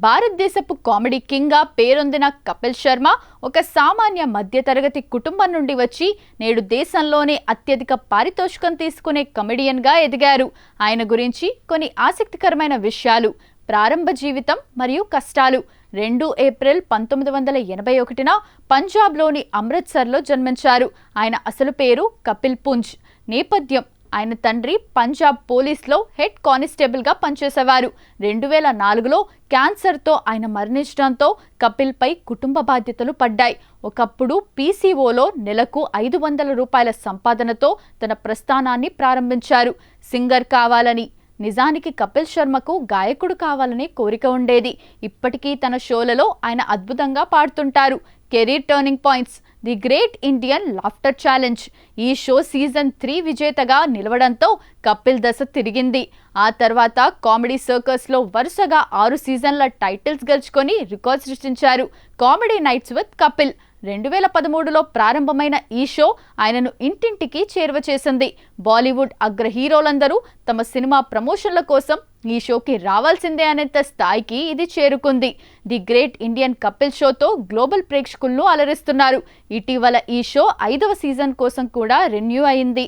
భారతదేశపు comedy king గా పేరొందిన కపిల్ శర్మ ఒక సామాన్య మధ్యతరగతి కుటుంబం నుండి వచ్చి నేడు దేశంలోనే అత్యధిక పారితోషికం తీసుకునే కమెడియన్ గా ఎదిగారు. ఆయన గురించి కొన్ని ఆసక్తికరమైన విషయాలు. ప్రారంభ జీవితం మరియు కష్టాలు. 2 ఏప్రిల్ 1981న పంజాబ్లోని అమృత్సర్లో జన్మించారు. ఆయన అసలు పేరు కపిల్ పుంజ్. నేపథ్యం: ఆయన తండ్రి పంజాబ్ పోలీస్లో హెడ్ కానిస్టేబుల్గా పనిచేసేవారు. 2004లో క్యాన్సర్తో ఆయన మరణించడంతో కపిల్పై కుటుంబ బాధ్యతలు పడ్డాయి. ఒకప్పుడు పీసీఓలో నెలకు 500 రూపాయల సంపాదనతో తన ప్రస్థానాన్ని ప్రారంభించారు. సింగర్ కావాలని. నిజానికి కపిల్ శర్మకు గాయకుడు కావాలనే కోరిక ఉండేది. ఇప్పటికీ తన షోలలో ఆయన అద్భుతంగా పాడుతుంటారు. Career turning points: the great Indian laughter challenge. ఈ షో సీజన్ 3 విజేతగా నిలవడంతో కపిల్ దశ తిరిగింది. ఆ తర్వాత కామెడీ సర్కస్లో వరుసగా 6 సీజన్ల టైటిల్స్ గెలుచుకొని రికార్డ్ సృష్టించారు. కామెడీ నైట్స్ విత్ కపిల్ 2013లో ప్రారంభమైన ఈ షో ఆయనను ఇంటింటికి చేరువ చేసింది. బాలీవుడ్ అగ్ర హీరోలందరూ తమ సినిమా ప్రమోషన్ల కోసం ఈ షోకి రావాల్సిందే అనేంత స్థాయికి ఇది చేరుకుంది. ది గ్రేట్ ఇండియన్ కపిల్ షోతో గ్లోబల్ ప్రేక్షకులను అలరిస్తున్నారు. ఇటీవల ఈ షో 5వ సీజన్ కోసం కూడా రెన్యూ అయింది.